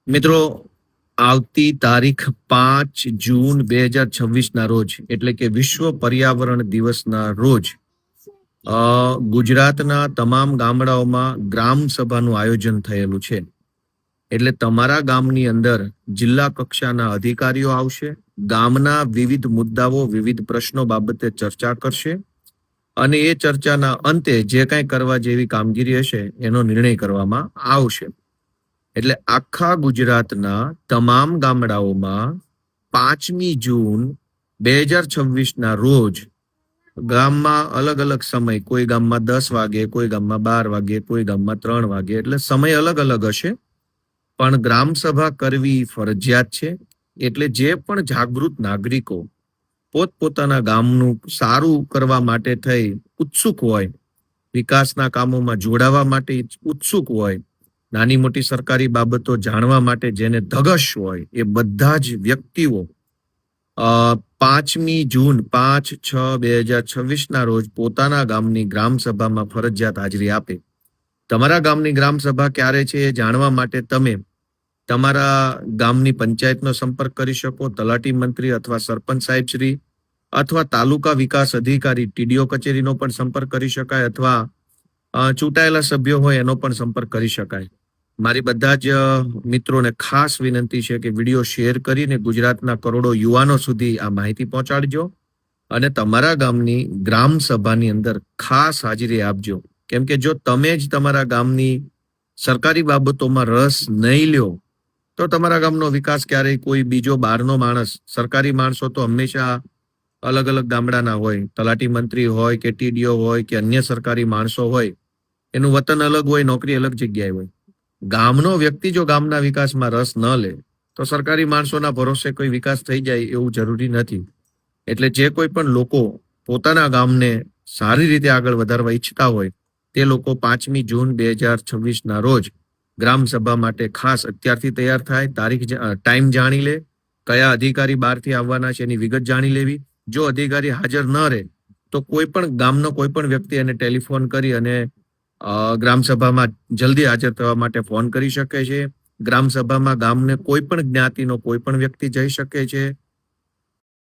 મિત્રો, આવતી તારીખ 5 જૂન 2026 ના રોજ એટલે કે વિશ્વ પર્યાવરણ દિવસના રોજ ગુજરાતના તમામ ગામડાઓમાં ગ્રામ સભાનું આયોજન થયેલું છે. એટલે તમારા ગામની અંદર જિલ્લા કક્ષાના અધિકારીઓ આવશે, ગામના વિવિધ મુદ્દાઓ, વિવિધ પ્રશ્નો બાબતે ચર્ચા કરશે અને એ ચર્ચાના અંતે જે કાંઈ કરવા જેવી કામગીરી હશે એનો નિર્ણય કરવામાં આવશે. એટલે આખા ગુજરાતના તમામ ગામડાઓમાં 5 જૂન 2026 ના રોજ ગામમાં અલગ અલગ સમય, કોઈ ગામમાં 10 વાગે, કોઈ ગામમાં 12 વાગે, કોઈ ગામમાં 3 વાગે, એટલે સમય અલગ અલગ હશે, પણ ગ્રામ સભા કરવી ફરજિયાત છે. એટલે જે પણ જાગૃત નાગરિકો પોતપોતાના ગામનું સારું કરવા માટે થઈ ઉત્સુક હોય, વિકાસના કામોમાં જોડાવા માટે ઉત્સુક હોય, નાની મોટી સરકારી બાબતો જાણવા માટે જેને ધગશ હોય, એ બધા જ વ્યક્તિઓ 5 જૂન 5/6/2026 ના રોજ પોતાના ગામની ગ્રામ સભામાં ફરજિયાત હાજરી આપે. તમારા ગામની ગ્રામ સભા ક્યારે છે એ જાણવા માટે તમે તમારા ગામની પંચાયતનો સંપર્ક કરી શકો, તલાટી મંત્રી અથવા સરપંચ સાહેબ શ્રી અથવા તાલુકા વિકાસ અધિકારી TDO કચેરીનો પણ સંપર્ક કરી શકાય, અથવા ચૂંટાયેલા સભ્યો હોય એનો પણ સંપર્ક કરી શકાય. મારી બધા જ મિત્રોને ખાસ વિનંતી છે કે વિડીયો શેર કરીને ગુજરાતના કરોડો યુવાનો સુધી આ માહિતી પહોંચાડજો અને તમારા ગામની ગ્રામ સભાની અંદર ખાસ હાજરી આપજો. કેમ કે જો તમે જ તમારા ગામની સરકારી બાબતોમાં રસ નહીં લ્યો તો તમારા ગામનો વિકાસ ક્યારેય કોઈ બીજો બહારનો માણસ, સરકારી માણસો તો હંમેશા અલગ અલગ ગામડાના હોય, તલાટી મંત્રી હોય કે TDO હોય કે અન્ય સરકારી માણસો હોય, એનું વતન અલગ હોય, નોકરી અલગ જગ્યાએ હોય. ગામનો વ્યક્તિ જો ગામના વિકાસમાં રસ ન લે તો સરકારી માણસોના ભરોસે કોઈ વિકાસ થઈ જાય એવું જરૂરી નથી. એટલે જે કોઈ પણ લોકો પોતાના ગામને સારી રીતે આગળ વધારવા ઈચ્છતા હોય તે લોકો 5 જૂન 2026 ના રોજ ગ્રામ સભા માટે ખાસ અત્યારથી તૈયાર થાય, ટાઈમ જાણી લે, કયા અધિકારી બહારથી આવવાના છે એની વિગત જાણી લેવી. જો અધિકારી હાજર ન રહે તો કોઈ પણ ગામનો કોઈ પણ વ્યક્તિ એને ટેલિફોન કરી અને ગ્રામ સભામાં જલ્દી હાજર થવા માટે ફોન કરી શકે છે. ગ્રામ સભામાં ગામને કોઈ પણ જ્ઞાતિનો કોઈ પણ વ્યક્તિ જઈ શકે છે.